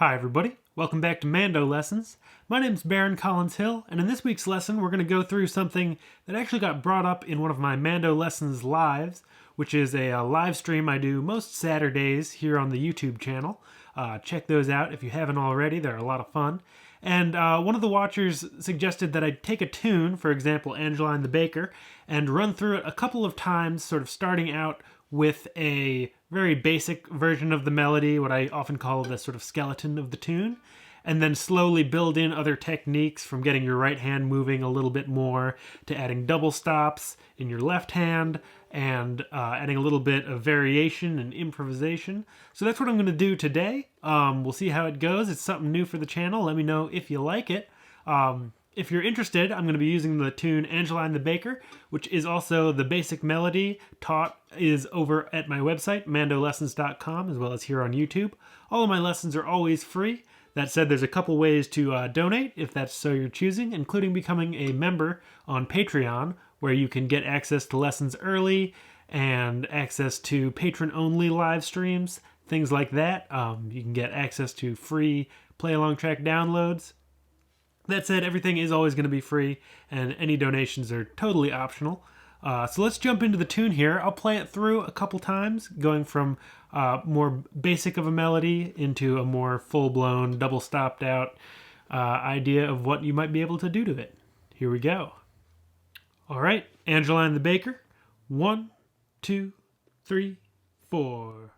Hi everybody, welcome back to Mando Lessons. My name's Baron Collins Hill, and in this week's lesson we're going to go through something that actually got brought up in one of my Mando Lessons lives, which is a live stream I do most Saturdays here on the YouTube channel. Check those out if you haven't already, they're a lot of fun. And one of the watchers suggested that I take a tune, for example Angeline the Baker, and run through it a couple of times, sort of starting out with a very basic version of the melody, what I often call the sort of skeleton of the tune, and then slowly build in other techniques, from getting your right hand moving a little bit more to adding double stops in your left hand and adding a little bit of variation and improvisation. So that's what I'm going to do today. We'll see how it goes. It's something new for the channel. Let me know if you like it. If you're interested, I'm going to be using the tune Angeline the Baker, which is also the basic melody taught is over at my website, mandolessons.com, as well as here on YouTube. All of my lessons are always free. That said, there's a couple ways to donate, if that's so you're choosing, including becoming a member on Patreon, where you can get access to lessons early and access to patron-only live streams, things like that. You can get access to free play-along track downloads. That said, everything is always going to be free, and any donations are totally optional. So let's jump into the tune here. I'll play it through a couple times, going from more basic of a melody into a more full-blown, double-stopped-out idea of what you might be able to do to it. Here we go. All right, Angeline the Baker. 1, 2, 3, 4.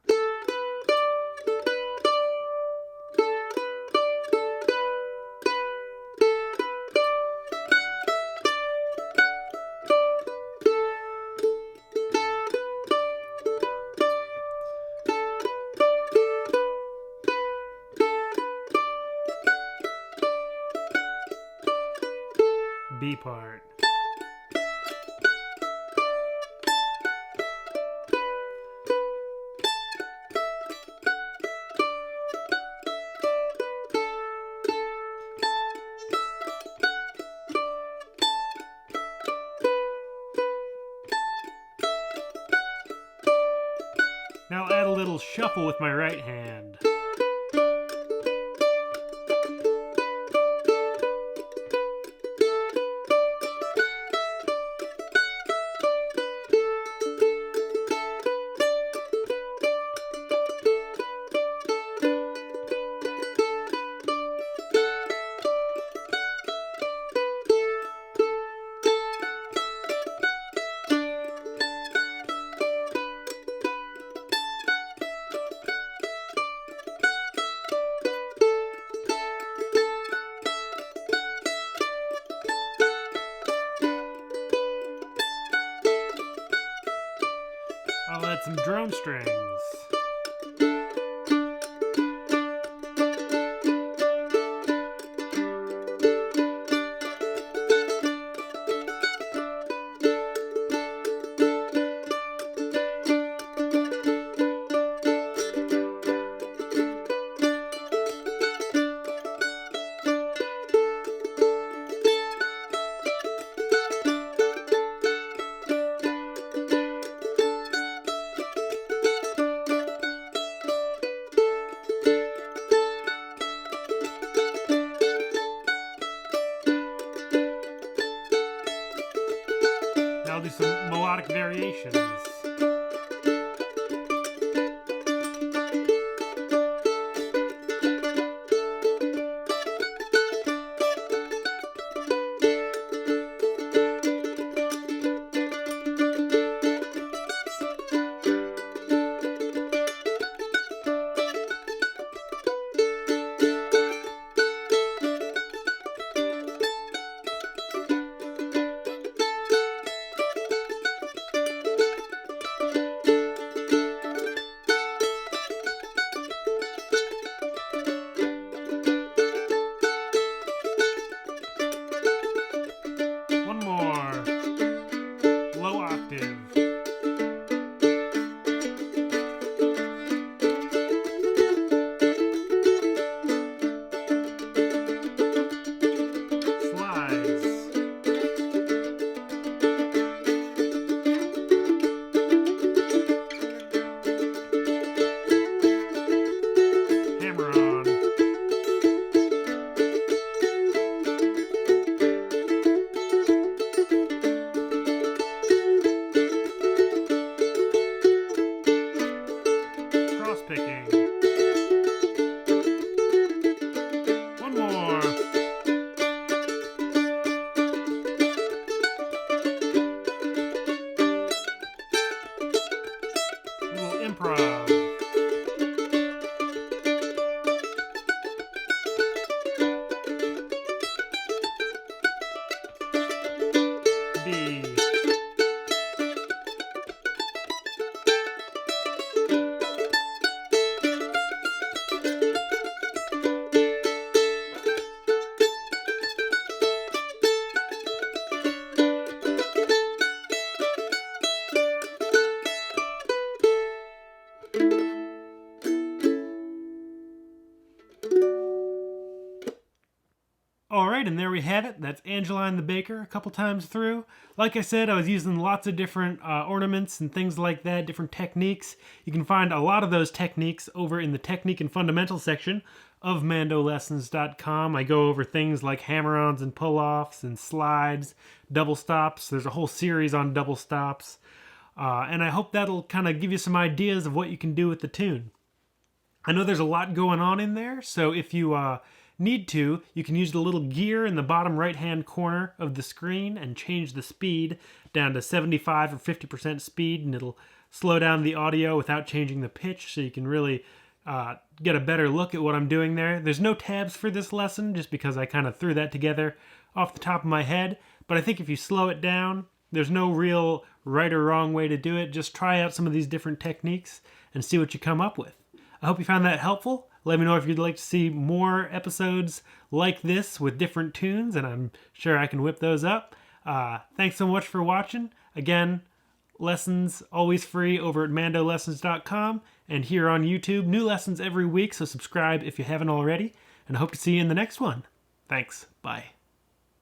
B part. Now I'll add a little shuffle with my right hand. I'll add some drone strings. Now I'll do some melodic variations. Alright, and there we have it. That's Angeline the baker a couple times through. Like I said, I was using lots of different ornaments and things like that, different techniques. You can find a lot of those techniques over in the Technique and Fundamental section of mandolessons.com. I go over things like hammer-ons and pull-offs and slides, double stops. There's a whole series on double stops. And I hope that'll kind of give you some ideas of what you can do with the tune. I know there's a lot going on in there, so if you need to, you can use the little gear in the bottom right-hand corner of the screen and change the speed down to 75 or 50% speed, and it'll slow down the audio without changing the pitch, so you can really get a better look at what I'm doing there. There's no tabs for this lesson, just because I kind of threw that together off the top of my head, but I think if you slow it down, there's no real right or wrong way to do it. Just try out some of these different techniques and see what you come up with. I hope you found that helpful. Let me know if you'd like to see more episodes like this with different tunes, and I'm sure I can whip those up. Thanks so much for watching. Again, lessons always free over at mandolessons.com and here on YouTube. New lessons every week, so subscribe if you haven't already, and I hope to see you in the next one. Thanks. Bye.